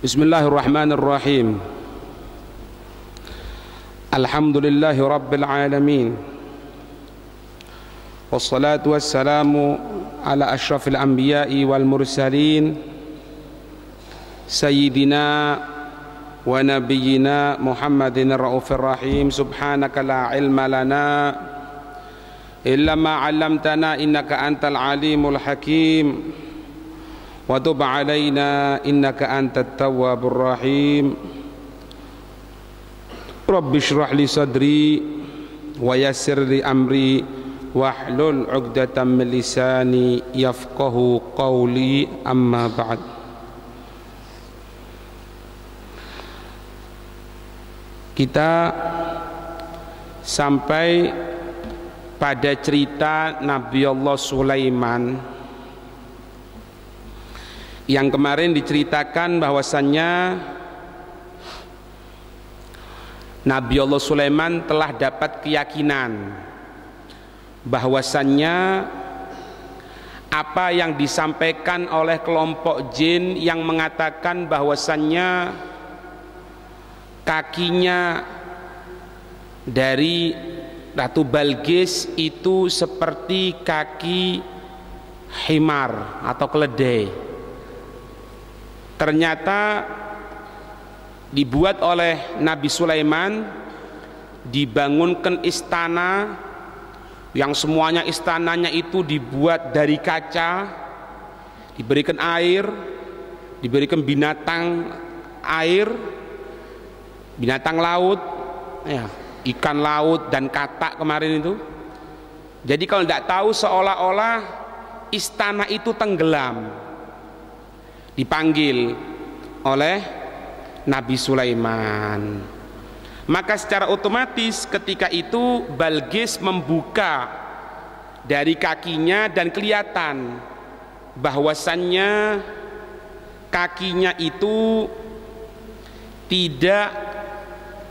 Bismillahirrahmanirrahim. Alhamdulillahi rabbil alamin. Wassalatu wassalamu ala asyrafil anbiya'i wal mursalin Sayyidina wa nabiyyina Muhammadin ar-raufir rahim. Subhanaka la ilma lana illa ma 'allamtana innaka antal alimul hakim. Wa tub 'alaina innaka antat tawwabur rahim. Rabbi shrah li sadri wa yassir li amri wahlul 'uqdatam min lisani yafqahu qawli, amma ba'd. Kita sampai pada cerita Nabi Allah Sulaiman yang kemarin diceritakan bahwasannya Nabi Allah Sulaiman telah dapat keyakinan bahwasannya apa yang disampaikan oleh kelompok jin yang mengatakan bahwasannya kakinya dari Ratu Balqis itu seperti kaki himar atau keledai, ternyata dibuat oleh Nabi Sulaiman, dibangunkan istana yang semuanya istananya itu dibuat dari kaca, diberikan air, diberikan binatang air, binatang laut, ya, ikan laut dan katak kemarin itu. Jadi kalau tidak tahu seolah-olah istana itu tenggelam, dipanggil oleh Nabi Sulaiman. Maka secara otomatis ketika itu Balqis membuka dari kakinya dan kelihatan bahwasannya kakinya itu tidak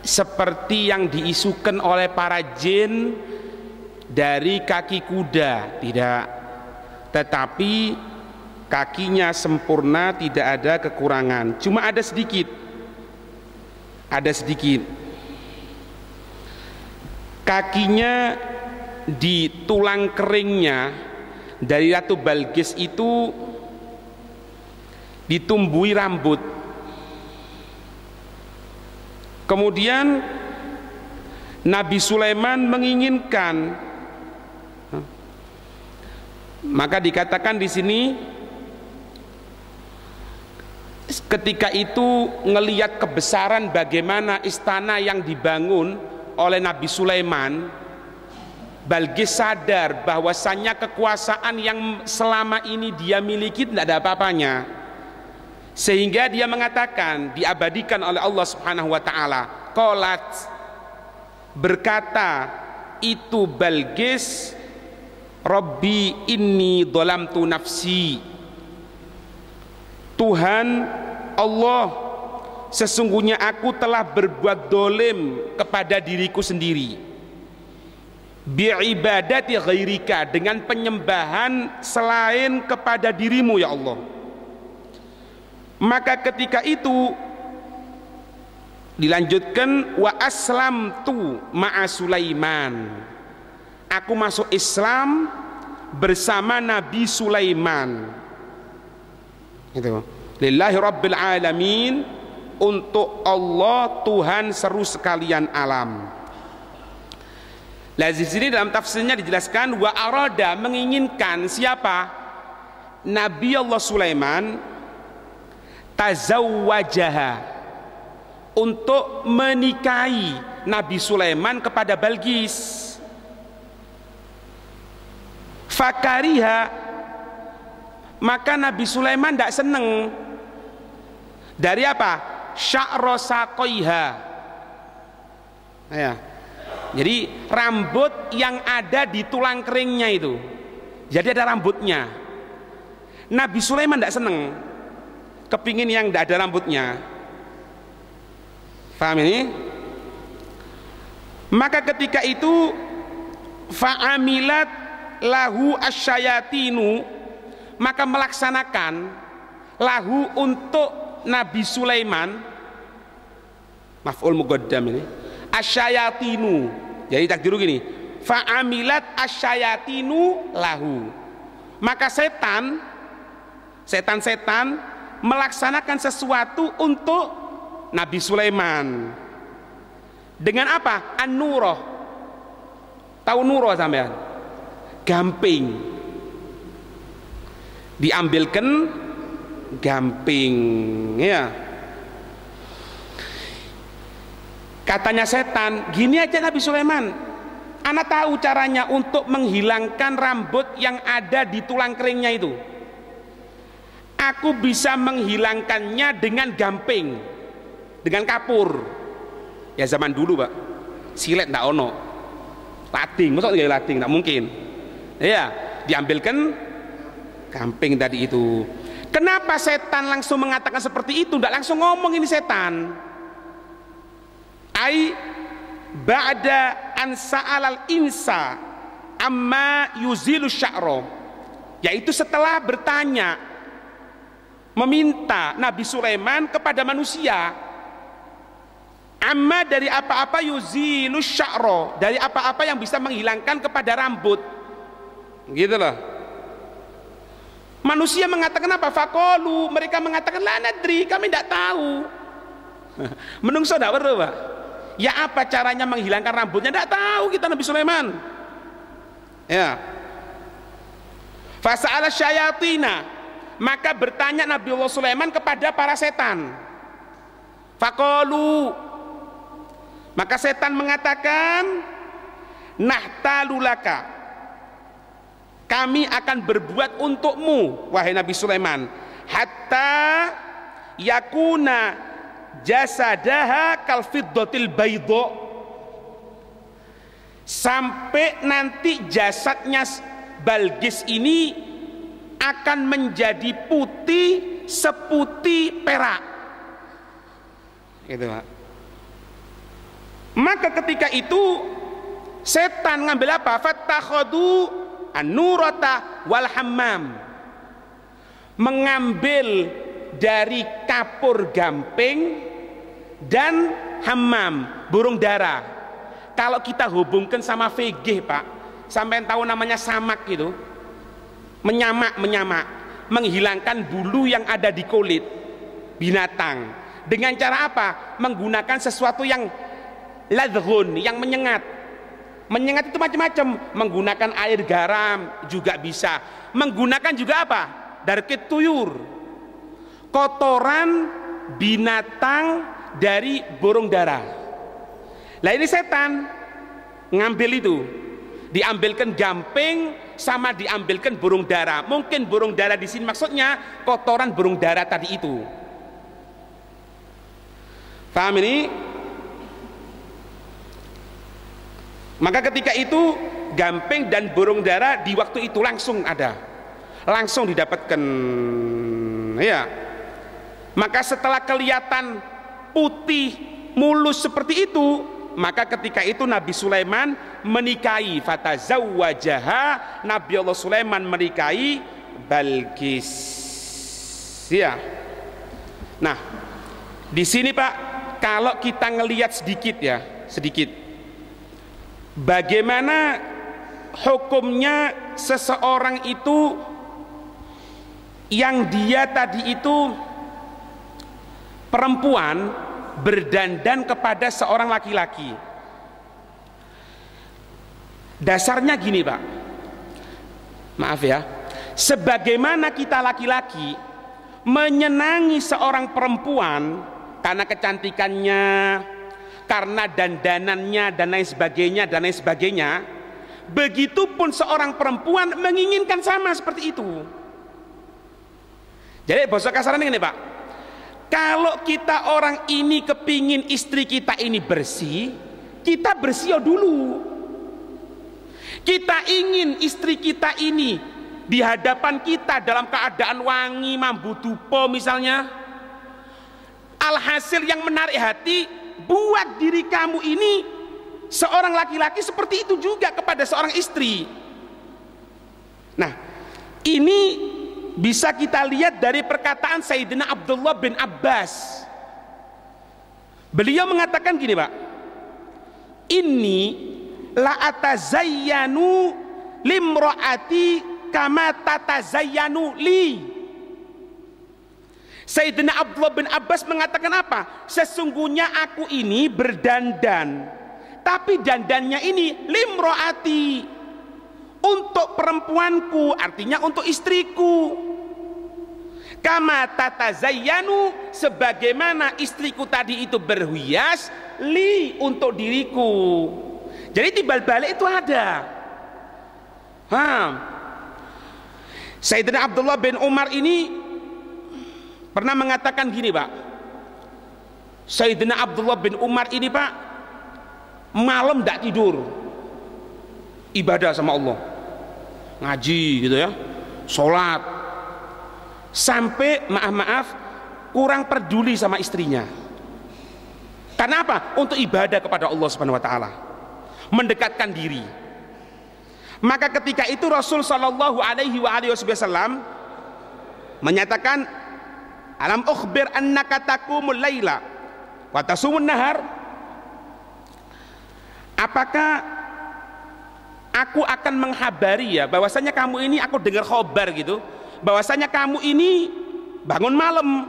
seperti yang diisukan oleh para jin dari kaki kuda, tidak, tetapi kakinya sempurna, tidak ada kekurangan, cuma ada sedikit kakinya di tulang keringnya dari Ratu Balqis itu ditumbuhi rambut. Kemudian Nabi Sulaiman menginginkan, maka dikatakan di sini ketika itu ngelihat kebesaran bagaimana istana yang dibangun oleh Nabi Sulaiman, Balqis sadar bahwasannya kekuasaan yang selama ini dia miliki tidak ada apa-apanya, sehingga dia mengatakan, diabadikan oleh Allah Subhanahu wa taala, qalat, berkata itu Balqis, Rabbi inni dhalamtu nafsi, Tuhan Allah, sesungguhnya aku telah berbuat dolim kepada diriku sendiri, bi'ibadati ghairika, dengan penyembahan selain kepada dirimu ya Allah. Maka ketika itu dilanjutkan, wa aslamtu ma'a Sulaiman, aku masuk Islam bersama Nabi Sulaiman. Itu lillahi rabbil alamin, untuk Allah Tuhan seru sekalian alam. Nah, di sini dalam tafsirnya dijelaskan wa arada, menginginkan siapa? Nabi Allah Sulaiman tazawwajaha, untuk menikahi Nabi Sulaiman kepada Balqis. Fakariha, maka Nabi Sulaiman tidak senang dari apa? Sya'ra saqaiha, ya, jadi rambut yang ada di tulang keringnya itu, jadi ada rambutnya. Nabi Sulaiman tidak senang, kepingin yang tidak ada rambutnya. Paham ini? Maka ketika itu fa'amilat lahu asyayatinu, maka melaksanakan lahu untuk Nabi Sulaiman, maf'ul muqaddam ini, asyayatinu. Jadi takdiru gini, fa'amilat asyayatinu lahu. Maka setan-setan melaksanakan sesuatu untuk Nabi Sulaiman. Dengan apa? An-nuroh. Tahu nuroh sampean? Gamping. Diambilkan gamping, ya. Katanya setan, gini aja Nabi Sulaiman, ana tahu caranya untuk menghilangkan rambut yang ada di tulang keringnya itu. Aku bisa menghilangkannya dengan gamping, dengan kapur. Ya zaman dulu Pak, silet ndak ono, lading, maksudnya gaya lading ndak mungkin. Ya, diambilkan gamping tadi itu. Kenapa setan langsung mengatakan seperti itu? Ndak langsung ngomong ini setan. Ai ba'da an sa'alal insa amma yuzilu sya'ro, yaitu setelah bertanya, meminta Nabi Sulaiman kepada manusia, amma dari apa-apa yuzilu sya'ro, dari apa-apa yang bisa menghilangkan kepada rambut, gitu loh. Manusia mengatakan apa? Faqalu, mereka mengatakan la nadri, kami tidak tahu. Menungso tidak perlu Pak. Ya apa caranya menghilangkan rambutnya? Tidak tahu kita Nabi Sulaiman. Ya. Fasa'ala syayatina, maka bertanya Nabi Allah Sulaiman kepada para setan. Faqalu, maka setan mengatakan, nahtalulaka, kami akan berbuat untukmu wahai Nabi Sulaiman, hatta yakuna jasadaha kal fiddatil baydha, sampai nanti jasadnya Balqis ini akan menjadi putih seputih perak, gitu Pak. Maka ketika itu setan ngambil apa? Fattakhadu an-nurata wal hammam, mengambil dari kapur gamping dan hammam, burung dara. Kalau kita hubungkan sama VG Pak, sampai tahu namanya samak gitu, menyamak, menghilangkan bulu yang ada di kulit binatang. Dengan cara apa? Menggunakan sesuatu yang ladghun, yang menyengat. Menyengat itu macam-macam, menggunakan air garam juga bisa, menggunakan juga apa? Darkit tuyur, kotoran binatang dari burung dara. Lah ini setan ngambil itu, diambilkan gamping sama diambilkan burung dara. Mungkin burung dara di sini maksudnya kotoran burung dara tadi itu. Paham ini? Maka ketika itu gamping dan burung dara di waktu itu langsung ada, langsung didapatkan, ya. Maka setelah kelihatan putih mulus seperti itu, maka ketika itu Nabi Sulaiman menikahi, fatazawwajaha, Nabi Allah Sulaiman menikahi Balqis, ya. Nah, di sini Pak, kalau kita ngelihat sedikit ya, sedikit bagaimana hukumnya seseorang itu yang dia tadi itu perempuan berdandan kepada seorang laki-laki. Dasarnya gini Pak, maaf ya, sebagaimana kita laki-laki menyenangi seorang perempuan karena kecantikannya, karena dandanannya dan lain sebagainya, begitupun seorang perempuan menginginkan sama seperti itu. Jadi bahasa kasarannya ini Pak, kalau kita orang ini kepingin istri kita ini bersih, kita bersih dulu. Kita ingin istri kita ini di hadapan kita dalam keadaan wangi, mambu dupo misalnya, alhasil yang menarik hati, buat diri kamu ini seorang laki-laki seperti itu juga kepada seorang istri. Nah, ini bisa kita lihat dari perkataan Sayyidina Abdullah bin Abbas. Beliau mengatakan gini, Pak, inni la atazayyanu limro'ati kama tatazayyanu li. Sayyidina Abdullah bin Abbas mengatakan apa? Sesungguhnya aku ini berdandan, tapi dandannya ini limro'ati, untuk perempuanku, artinya untuk istriku. Kama tatazayyanu, sebagaimana istriku tadi itu berhias, li, untuk diriku. Jadi timbal balik itu ada. Sayyidina Abdullah bin Umar ini pernah mengatakan gini, Pak. Sayyidina Abdullah bin Umar ini, Pak, malam tidak tidur, ibadah sama Allah, ngaji gitu ya, sholat, sampai maaf kurang peduli sama istrinya. Karena apa? Untuk ibadah kepada Allah Subhanahu wa taala, mendekatkan diri. Maka ketika itu Rasul sallallahu alaihi wasallam menyatakan, alam ukhbir annaka taqumul laila wa tasumun nahar. Apakah aku akan menghabari ya bahwasanya kamu ini, aku dengar khabar gitu, bahwasanya kamu ini bangun malam,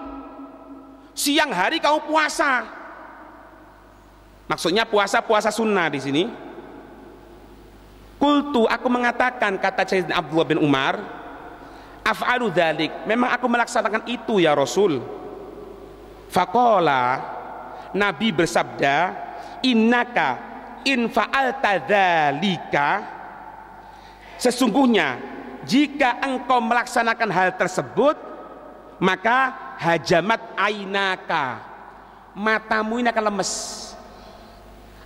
siang hari kamu puasa. Maksudnya puasa sunnah di sini. Qultu, aku mengatakan, kata Sayyidina Abdullah bin Umar, af'alu dzalik, memang aku melaksanakan itu ya Rasul. Faqala, Nabi bersabda, innaka in fa'alta dzalika, sesungguhnya jika engkau melaksanakan hal tersebut, maka hajamat ainaka, matamu ini akan lemes,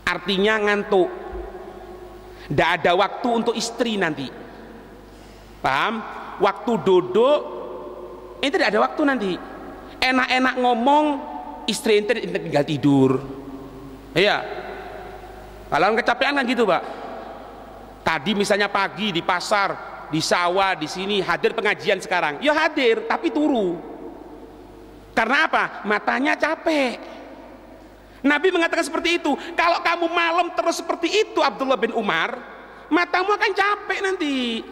artinya ngantuk, tidak ada waktu untuk istri nanti. Paham? Waktu duduk ini tidak ada waktu nanti. Enak-enak ngomong, istri ente tinggal tidur. Iya. Kalau kecapean kan gitu, Pak. Tadi misalnya pagi di pasar, di sawah, di sini hadir pengajian sekarang. Ya hadir, tapi turu. Karena apa? Matanya capek. Nabi mengatakan seperti itu. Kalau kamu malam terus seperti itu, Abdullah bin Umar, matamu akan capek nanti.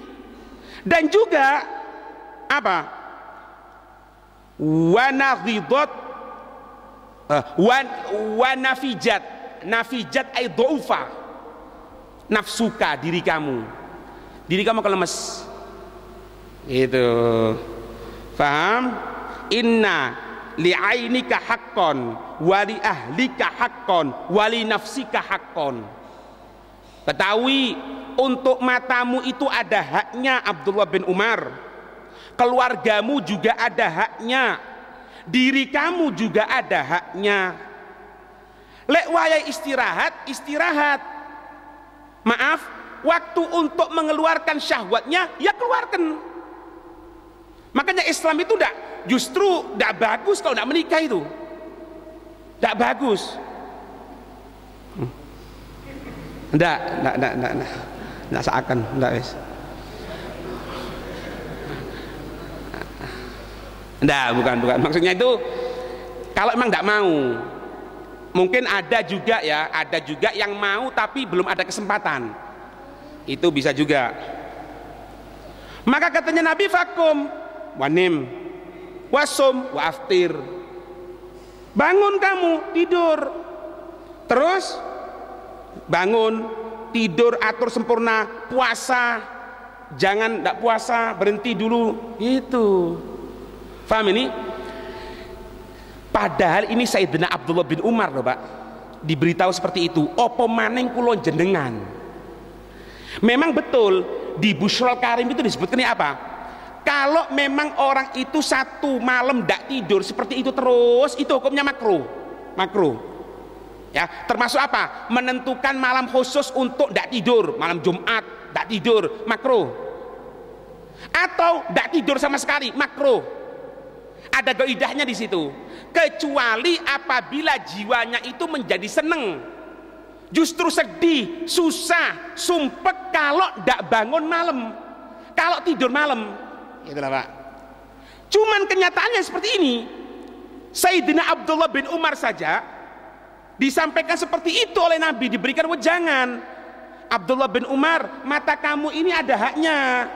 Dan juga apa? Wanafijat, nafijat ay dhaufa, nafsuka, diri kamu akan lemes. Itu. Paham? Inna li'ainika haqqon wali ahlika haqqon wali nafsika haqqon. Ketahui, untuk matamu itu ada haknya Abdullah bin Umar, keluargamu juga ada haknya, diri kamu juga ada haknya. Lek wayai istirahat, maaf, waktu untuk mengeluarkan syahwatnya ya keluarkan. Makanya Islam itu justru tidak bagus kalau tidak menikah, itu tidak bagus. Tidak seakan, tidak wes. Tidak, bukan. Maksudnya itu kalau memang tidak mau, mungkin ada juga yang mau tapi belum ada kesempatan, itu bisa juga. Maka katanya Nabi, fakum wanim wasum wa aftir, bangun kamu tidur, terus bangun tidur, atur sempurna, puasa, jangan tidak puasa, berhenti dulu, itu. Paham ini? Padahal ini Sayyidina Abdullah bin Umar loh, Pak, diberitahu seperti itu. Opo maning kulon jenengan. Memang betul di Bushrul Karim itu disebutkan apa? Kalau memang orang itu satu malam tidak tidur seperti itu terus, itu hukumnya makruh. Ya, termasuk apa? Menentukan malam khusus untuk tidak tidur, malam Jumat tidak tidur, makruh. Atau tidak tidur sama sekali, makruh. Ada gaidahnya di situ. Kecuali apabila jiwanya itu menjadi seneng, justru sedih, susah, sumpek kalau tidak bangun malam, kalau tidur malam. Itulah, Pak. Cuman kenyataannya seperti ini. Sayyidina Abdullah bin Umar saja disampaikan seperti itu oleh Nabi, diberikan wejangan. Abdullah bin Umar, mata kamu ini ada haknya.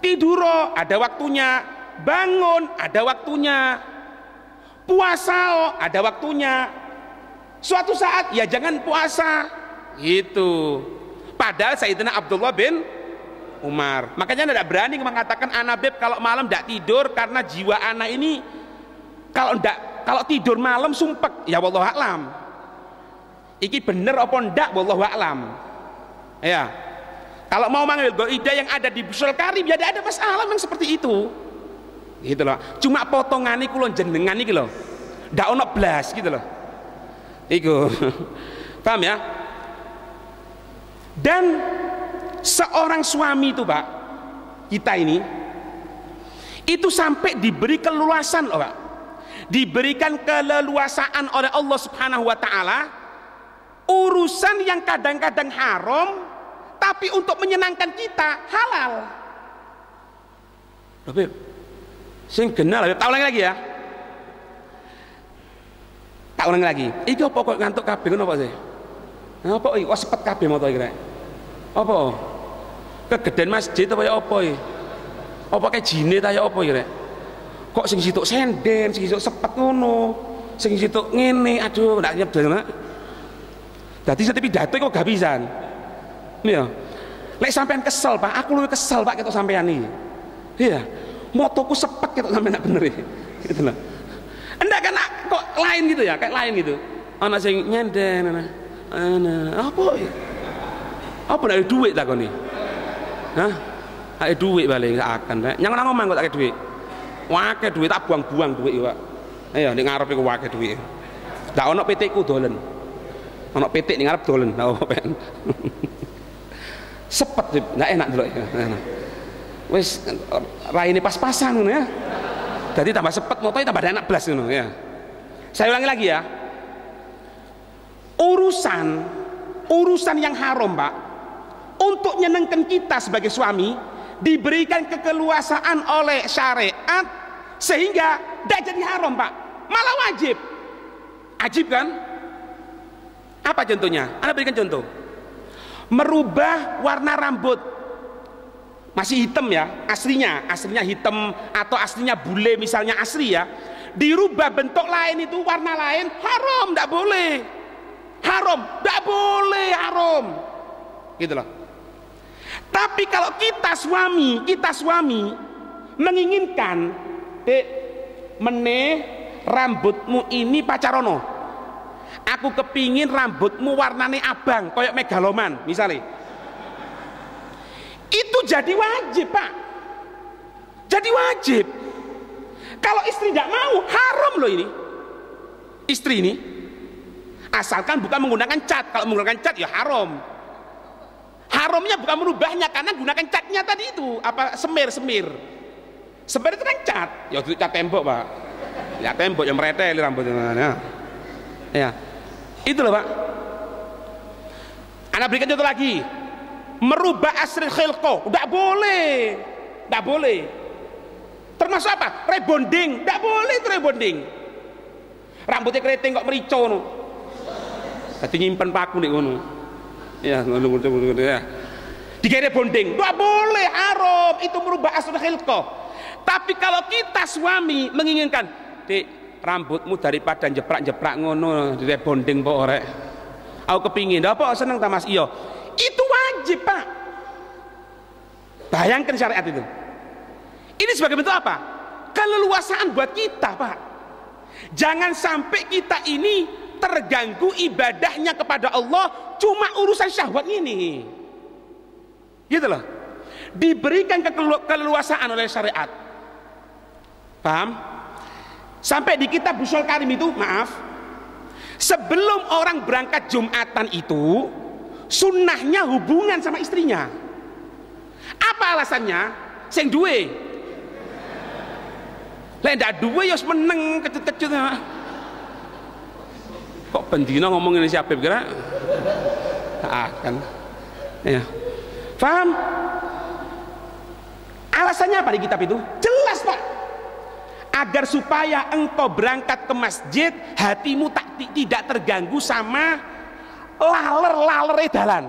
Tidur ada waktunya, bangun ada waktunya, puasa ada waktunya. Suatu saat ya jangan puasa gitu. Padahal Sayyidina Abdullah bin Umar, makanya tidak berani mengatakan anak beb kalau malam tidak tidur karena jiwa anak ini kalau tidur malam sumpek. Ya wallahu a'lam. Iki bener apa ndak wallahu a'lam. Ya. Kalau mau manggil goida yang ada di Busul Karim ya ada masalah memang seperti itu. Gitu loh. Cuma potongan iku lho jenengan iki lho. Ndak ono blas gitu loh. Iku. Paham ya? Dan seorang suami itu Pak, kita ini itu sampai diberi keleluasan loh Pak, diberikan keleluasaan oleh Allah Subhanahu wa Ta'ala, urusan yang kadang-kadang haram tapi untuk menyenangkan kita halal. Tapi sing kenal, tak ulang lagi ya, tak ulang lagi. Iki apa kok ngantuk kabeh ngono apa sih? Apa iki kok sepet kabeh moto iki rek? Apa? Kegedean masjid apa ya apa iki? Apa kayak jine ta ya apa iki rek? Kok sing situk senden, sing situk sepet ngono, sing situk ngene, aduh ndak nyep dene. Dadi setiap pidato kok gak pisan. Iya. Lek sampean kesel, Pak, aku luwih kesel Pak ketok sampean iki. Iya. Motoku sepet ketok sampean nak bener iki. Gitu loh. Enggak kan kok lain gitu ya, kayak lain gitu. Ana sing nyenden ana. Apa iki? Apa nek duit takoni? Hah? Ada duit balik gak akan rek. Nyang nang omah kok tak duit. Wake duit tak buang-buang duit ya, Pak. Ayo ning ngarep iku wake duit. Ndak ono PT-ku dolen. Ono PT ning ngarep dolen. Ndak apa pen. Sepet ndak enak delok. Wis raine pas-pasan ngono ya. Jadi tambah sepet motoe tambah enak blas ngono ya. Saya ulangi lagi ya. Urusan yang haram, Pak, untuk nyenengkan kita sebagai suami diberikan keleluasaan oleh syariat sehingga tidak jadi haram, Pak, malah wajib. Ajib kan? Apa contohnya? Anda berikan contoh. Merubah warna rambut, masih hitam ya, aslinya hitam atau aslinya bule misalnya asli ya, dirubah bentuk lain itu warna lain, haram, tidak boleh. Haram, tidak boleh, haram. Gitu loh. Tapi kalau kita suami menginginkan, Dek, meneh rambutmu ini pacarono. Aku kepingin rambutmu warnane abang, kayak megaloman misalnya. Itu jadi wajib, Pak. Jadi wajib. Kalau istri tidak mau, haram loh ini. Istri ini, asalkan bukan menggunakan cat. Kalau menggunakan cat ya haram. Haramnya bukan merubahnya karena gunakan catnya tadi itu apa semir itu kan cat ya itu cat tembok Pak ya tembok yang meretel rambutnya ya itu loh Pak. Anda berikan contoh lagi, merubah asri khilqah tidak boleh termasuk apa rebonding, tidak boleh itu rebonding, rambutnya keriting kok merico no tadi nyimpen paku nih ngono ya ngono ya dikira bonding nggak boleh, haram, itu merubah asal khilqah. Tapi kalau kita suami menginginkan, Dek, rambutmu daripada jeprak ngono di bonding po orek aku kepingin apa seneng ta Mas, iya itu wajib Pak. Bayangkan syariat itu, ini sebagai bentuk apa? Keleluasaan buat kita Pak. Jangan sampai kita ini terganggu ibadahnya kepada Allah cuma urusan syahwat ini, gitu loh. Diberikan keleluasaan oleh syariat, paham? Sampai di kitab Busul Karim itu, maaf, sebelum orang berangkat Jumatan itu sunnahnya hubungan sama istrinya. Apa alasannya? Sing duwe lek ndak duwe ya meneng kecut-kecut. Kok bendina ngomongin siapa kira akan ya paham alasannya apa di kitab itu jelas Pak. agar supaya engkau berangkat ke masjid hatimu tidak terganggu sama laler dalan.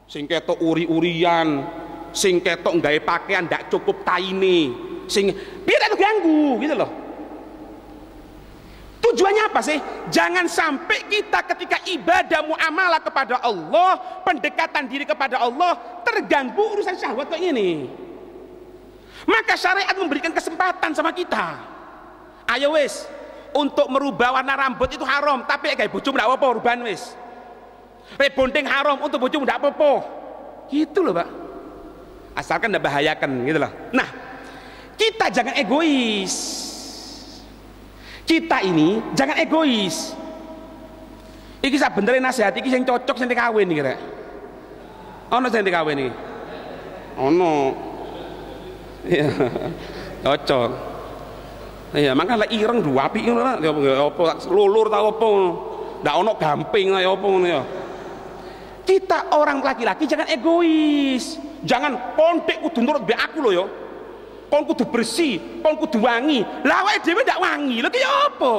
Sing ketok uri-urian, sing ketok nggawe pakaian ndak cukup taine, sing biar terganggu gitu loh. Tujuannya apa sih? Jangan sampai kita ketika ibadah muamalah kepada Allah, pendekatan diri kepada Allah terganggu urusan syahwat kayak ini. Maka syariat memberikan kesempatan sama kita. Ayo wis, untuk merubah warna rambut itu haram, tapi kayak bojomu ndak apa-apa rubahan wis. Rebonding haram, untuk bojomu ndak apa-apa. Gitu loh, Pak. Asalkan ndak bahayakan gitu loh. Nah, kita jangan egois. Kita ini jangan egois. Iki sak bener nasihat iki sing cocok sing dikawin iki rek. Ono sing dikawin iki. Ono. Iya. Cocok. Iya, mangka lek ireng duwe apik ngono ya apa lulur ta apa. Ndak ono gamping ya apa ngono ya. Kita orang laki-laki jangan egois. Jangan pontik kudu nurut mbek aku lho ya. Kon kudu bersih, kon kudu wangi. Lah awake dhewe ndak wangi. Lha ki apa?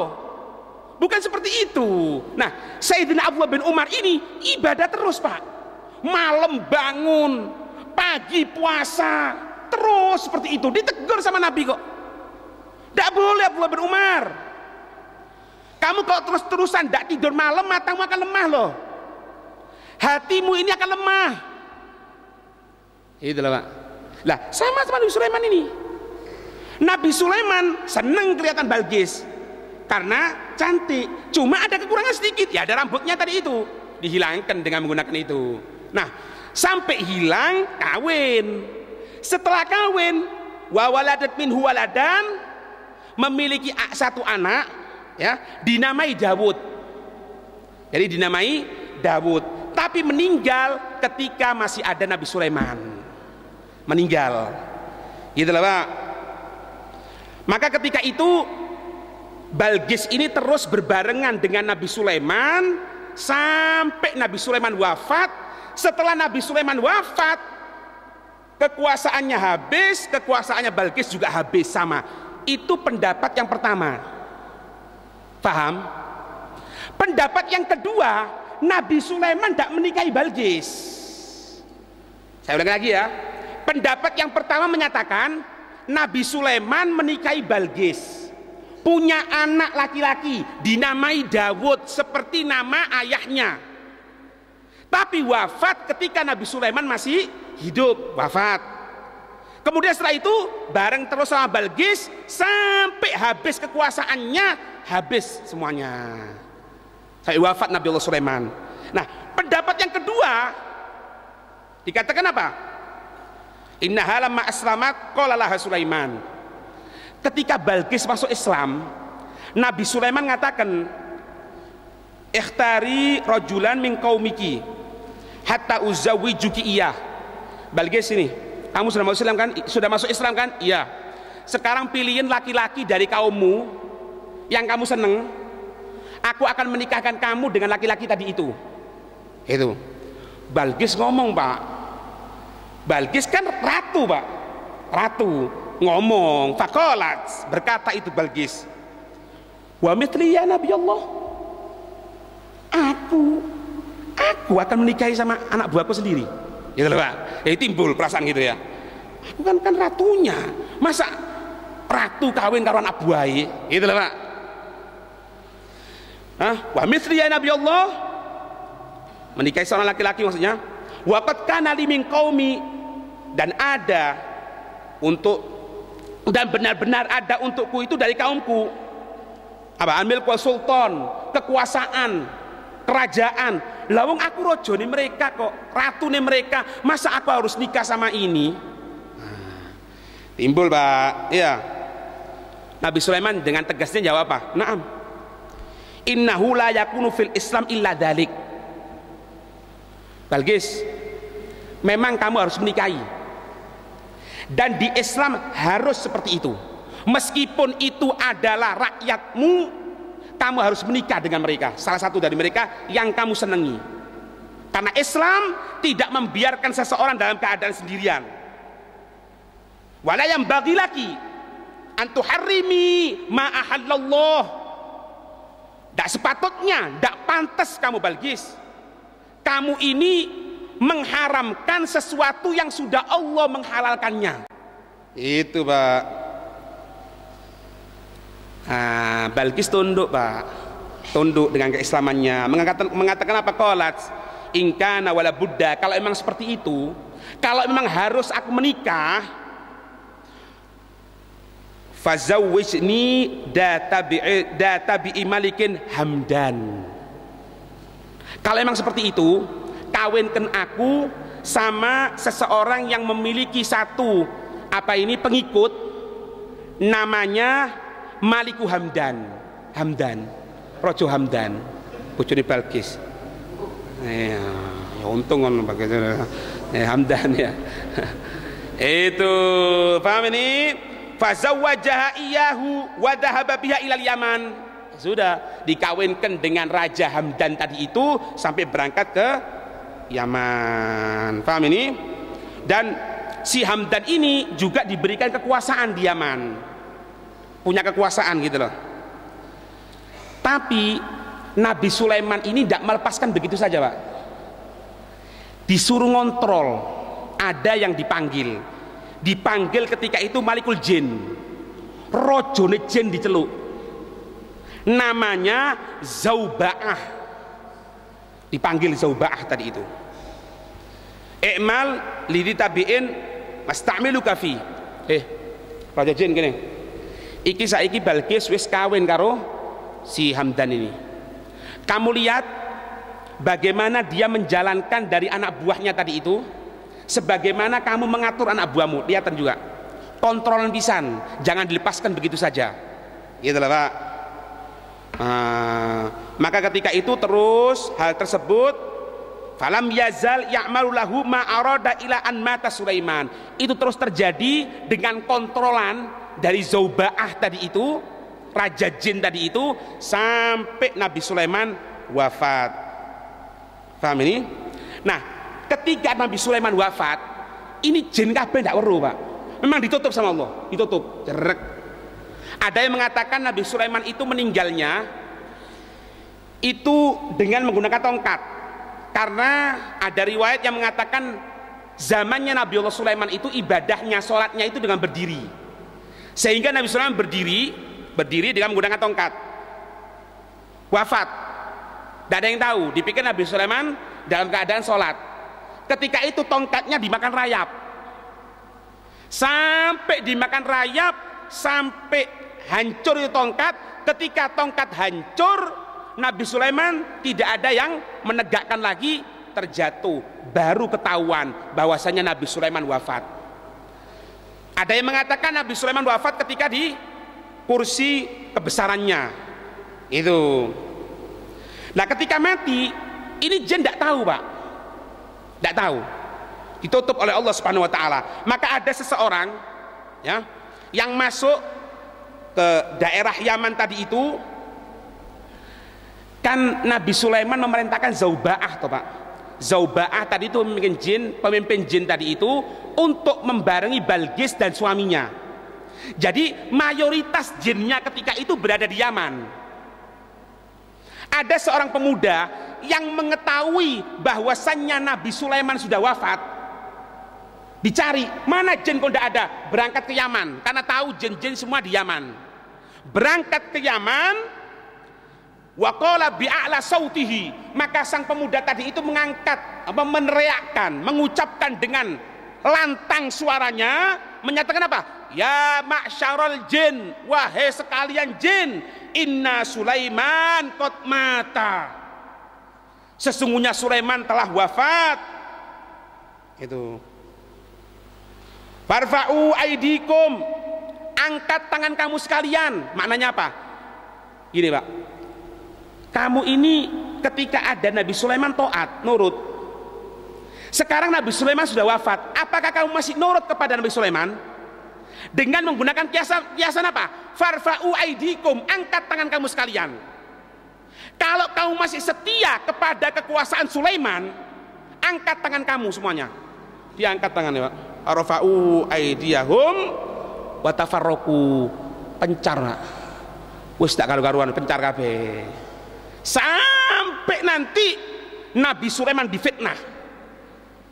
Bukan seperti itu. Nah, Sayyidina Abdullah bin Umar ini ibadah terus, Pak. Malam bangun, pagi puasa, terus seperti itu. Ditegur sama Nabi kok. Ndak boleh Abdullah bin Umar. Kamu kalau terus-terusan ndak tidur malam, matamu akan lemah loh. Hatimu ini akan lemah. Itulah, Pak. Lah, sama Nabi Sulaiman ini. Nabi Sulaiman seneng kelihatan Balqis karena cantik. Cuma ada kekurangan sedikit. Ya ada rambutnya tadi itu. Dihilangkan dengan menggunakan itu. Nah, sampai hilang kawin. Setelah kawin, wa waladat minhu waladan, memiliki satu anak, ya, dinamai Dawud. Jadi dinamai Dawud. Tapi meninggal ketika masih ada Nabi Sulaiman. Meninggal. Gitulah, Pak. Maka ketika itu Balqis ini terus berbarengan dengan Nabi Sulaiman sampai Nabi Sulaiman wafat. Setelah Nabi Sulaiman wafat, kekuasaannya habis, kekuasaannya Balqis juga habis sama. Itu pendapat yang pertama. Paham? Pendapat yang kedua, Nabi Sulaiman tidak menikahi Balqis. Saya ulang lagi ya. Pendapat yang pertama menyatakan Nabi Sulaiman menikahi Balqis, punya anak laki-laki dinamai Dawud seperti nama ayahnya, tapi wafat ketika Nabi Sulaiman masih hidup, wafat. Kemudian setelah itu bareng terus sama Balqis sampai habis kekuasaannya, habis semuanya. Sampai wafat Nabi Allah Sulaiman. Nah, pendapat yang kedua dikatakan apa? Inna halamma aslamat qala laha Sulaiman. Ketika Balqis masuk Islam, Nabi Sulaiman mengatakan, ikhtari rajulan min qaumiki hatta uzawwijuki iyah. Balqis ini, kamu sudah masuk Islam kan? Sudah masuk Islam kan? Iya. Sekarang pilihin laki-laki dari kaummu yang kamu seneng. Aku akan menikahkan kamu dengan laki-laki tadi itu. Itu. Balqis ngomong, Pak. Balqis kan ratu, Pak. Ratu ngomong, faqalat, berkata itu Balqis, wa mithli ya Nabi Allah, aku akan menikahi sama anak buahku sendiri. Gitu loh, Pak. Jadi timbul perasaan gitu ya. Aku kan ratunya, masa ratu kawin karo anak buahe? Gitu loh, Pak. Wa mithli ya Nabi Allah, menikahi seorang laki-laki maksudnya. Wa qad kana li min qaumi, dan ada untuk, dan benar-benar ada untukku itu dari kaumku. Apa? Ambil kuasa sultan, kekuasaan, kerajaan. Lawang aku rojo nih mereka kok, ratu nih mereka, masa aku harus nikah sama ini? Timbul, Pak. Iya. Nabi Sulaiman dengan tegasnya jawab apa? Naam. Innahu la yakunu fil Islam illa dzalik. Balqis, memang kamu harus menikahi. Dan di Islam harus seperti itu. Meskipun itu adalah rakyatmu, kamu harus menikah dengan mereka, salah satu dari mereka yang kamu senangi. Karena Islam tidak membiarkan seseorang dalam keadaan sendirian. Wala yang bagi laki antuharrimi ma ahallallah. Tidak sepatutnya, tidak pantas kamu Balqis, kamu ini mengharamkan sesuatu yang sudah Allah menghalalkannya. Itu Pak. Balqis tunduk Pak, tunduk dengan keislamannya, mengatakan apa? Qalat in kana wala budda, kalau memang seperti itu, kalau memang harus aku menikah, fazawwijni databi malikin hamdan. Kalau memang seperti itu, kawinkan aku sama seseorang yang memiliki satu pengikut, namanya Maliku Hamdan. Hamdan, Rojo Hamdan, bojone Balqis. Ya untung kan pakai Hamdan ya. Itu paham ini? Fazawwajaha iyahu wa dhahaba biha ilal Yaman. Sudah dikawinkan dengan Raja Hamdan tadi itu sampai berangkat ke Yaman. Paham ini? Dan si Hamdan ini juga diberikan kekuasaan di Yaman. Punya kekuasaan gitu loh. Tapi Nabi Sulaiman ini tidak melepaskan begitu saja Pak. Disuruh ngontrol. Ada yang dipanggil ketika itu Malikul Jin, rojone jin diceluk, namanya Zauba'ah. Dipanggil Zauba'ah tadi itu. I'mal lidi tabi'in masta'milu kafi. Raja jin gini, iki saiki Balqis wis kawin karo si Hamdan ini. Kamu lihat bagaimana dia menjalankan dari anak buahnya tadi itu, sebagaimana kamu mengatur anak buahmu. Lihatan juga kontrolan pisan, jangan dilepaskan begitu saja, gitu lah Pak. Maka ketika itu terus hal tersebut, falam yazal ya'malu lahu ma arada ila an mata Sulaiman, itu terus terjadi dengan kontrolan dari Zauba'ah tadi itu, raja jin tadi itu, sampai Nabi Sulaiman wafat. Paham ini? Nah, ketika Nabi Sulaiman wafat, ini jin kabeh ndak weruh Pak. Memang ditutup sama Allah, ditutup. Jerek. Ada yang mengatakan Nabi Sulaiman itu meninggalnya itu dengan menggunakan tongkat. Karena ada riwayat yang mengatakan zamannya Nabi Allah Sulaiman itu ibadahnya, sholatnya itu dengan berdiri. Sehingga Nabi Sulaiman berdiri dengan menggunakan tongkat. Wafat. Tidak ada yang tahu. Dipikir Nabi Sulaiman dalam keadaan sholat. Ketika itu tongkatnya dimakan rayap, sampai dimakan rayap, sampai hancur itu tongkat. Ketika tongkat hancur, Nabi Sulaiman tidak ada yang menegakkan lagi, terjatuh. Baru ketahuan bahwasanya Nabi Sulaiman wafat. Ada yang mengatakan Nabi Sulaiman wafat ketika di kursi kebesarannya itu. Nah ketika mati, ini jin tidak tahu Pak, tidak tahu, ditutup oleh Allah Subhanahu Wa Taala. Maka ada seseorang ya yang masuk ke daerah Yaman tadi itu, kan Nabi Sulaiman memerintahkan Zauba'ah toh Pak. Zauba'ah tadi itu pemimpin jin tadi itu untuk membarengi Balqis dan suaminya. Jadi mayoritas jinnya ketika itu berada di Yaman. Ada seorang pemuda yang mengetahui bahwasannya Nabi Sulaiman sudah wafat. Dicari, mana jin kok tidak ada? Berangkat ke Yaman, karena tahu jin-jin semua di Yaman. Berangkat ke Yaman, waqala bi'a'la sautihi, maka sang pemuda tadi itu mengangkat, meneriakkan, mengucapkan dengan lantang suaranya, menyatakan apa? Ya ma'syarul jin, wahai sekalian jin, inna Sulaiman qad mata, sesungguhnya Sulaiman telah wafat. Itu. Farfa'u aidikum, angkat tangan kamu sekalian. Maknanya apa? Gini Pak, kamu ini ketika ada Nabi Sulaiman taat, nurut. Sekarang Nabi Sulaiman sudah wafat, apakah kamu masih nurut kepada Nabi Sulaiman? Dengan menggunakan kiasan apa? Farfa'u aidikum, angkat tangan kamu sekalian. Kalau kamu masih setia kepada kekuasaan Sulaiman, angkat tangan kamu semuanya. Diangkat tangannya Pak. Arfa'u aidiyahum wa tafarraqu. pencar nak. Wis tak karu-karuan pencar kabeh. Sampai nanti Nabi Sulaiman difitnah.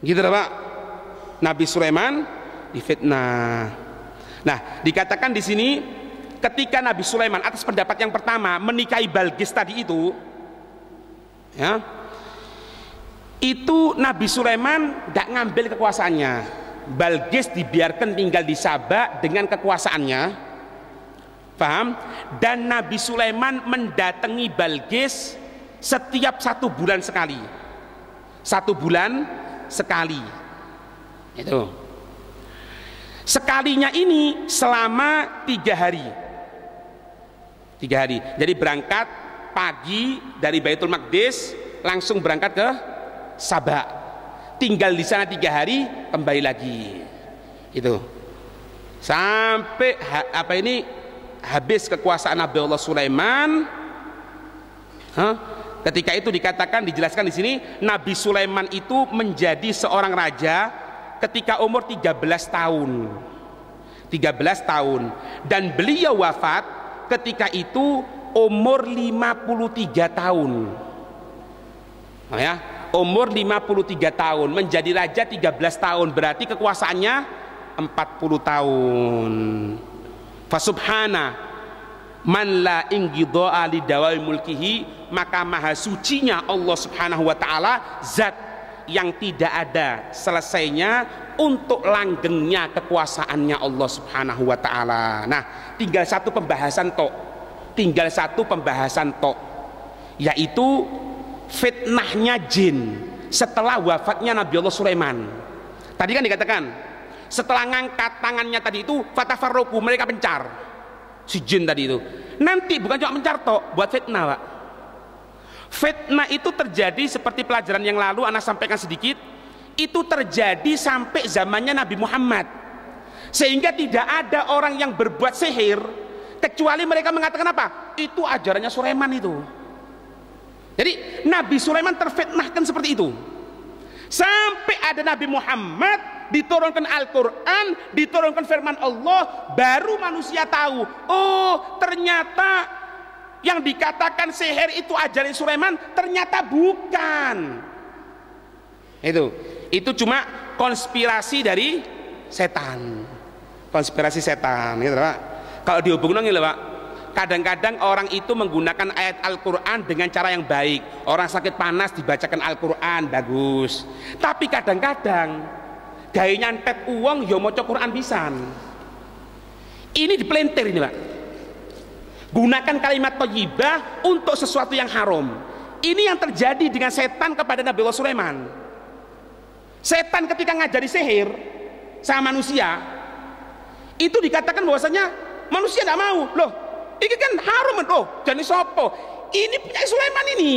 Gitu Pak. Nabi Sulaiman difitnah. Nah, dikatakan di sini ketika Nabi Sulaiman atas pendapat yang pertama menikahi Balqis tadi itu, ya, itu Nabi Sulaiman gak ngambil kekuasaannya. Balqis dibiarkan tinggal di Sabak dengan kekuasaannya. Paham? Dan Nabi Sulaiman mendatangi Balqis setiap 1 bulan sekali. 1 bulan sekali. Itu. Sekalinya ini selama 3 hari. 3 hari. Jadi berangkat pagi dari Baitul Maqdis langsung berangkat ke Sabak. Tinggal di sana 3 hari, kembali lagi. Itu. Sampai habis kekuasaan Nabi Allah Sulaiman. Ketika itu dikatakan, dijelaskan di sini, Nabi Sulaiman itu menjadi seorang raja ketika umur 13 tahun. 13 tahun. Dan beliau wafat ketika itu umur 53 tahun. Nah, ya, umur 53 tahun, menjadi raja 13 tahun, berarti kekuasaannya 40 tahun. Fasubhana man la inggidoa li dawai mulkihi, maka maha sucinya Allah subhanahu wa ta'ala, zat yang tidak ada selesainya untuk langgengnya kekuasaannya Allah subhanahu wa ta'ala. Nah, tinggal satu pembahasan tok, yaitu fitnahnya jin setelah wafatnya Nabi Allah Sulaiman. Tadi kan dikatakan setelah ngangkat tangannya tadi itu fatafarroku, mereka pencar si jin tadi itu. Nanti bukan cuma mencar tok, buat fitnah Pak. Fitnah itu terjadi seperti pelajaran yang lalu anak sampaikan sedikit, itu terjadi sampai zamannya Nabi Muhammad, sehingga tidak ada orang yang berbuat sihir kecuali mereka mengatakan apa? Itu ajarannya Sulaiman itu. Jadi Nabi Sulaiman terfitnahkan seperti itu, sampai ada Nabi Muhammad, diturunkan Al-Quran, diturunkan firman Allah, baru manusia tahu, oh ternyata yang dikatakan sihir itu ajaran Sulaiman, ternyata bukan. Itu cuma konspirasi dari setan, konspirasi setan, gitu Pak. Kalau dihubungkan gitu Pak, kadang-kadang orang itu menggunakan ayat Al-Quran dengan cara yang baik. Orang sakit panas dibacakan Al-Quran, bagus. Tapi kadang-kadang gaya nyantet uang ya maca Quran pisan. Ini dipelintir ini Pak. Gunakan kalimat thayyibah untuk sesuatu yang haram. Ini yang terjadi dengan setan kepada Nabi Allah Sulaiman. Setan ketika ngajari sihir sama manusia, itu dikatakan bahwasanya manusia tidak mau. Loh, ini kan haram loh, jadi sopo. Ini punya Sulaiman ini.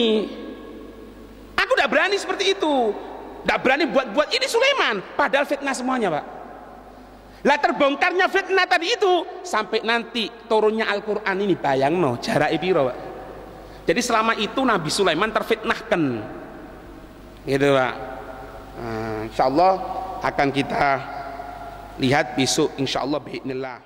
Aku tidak berani seperti itu. Tidak berani buat ini Sulaiman, padahal fitnah semuanya Pak. Lah terbongkarnya fitnah tadi itu sampai nanti turunnya Al-Quran ini, bayang no jarak piro Pak. Jadi selama itu Nabi Sulaiman terfitnahkan, gitu Pak. Insyaallah akan kita lihat besok insyaallah biidznillah.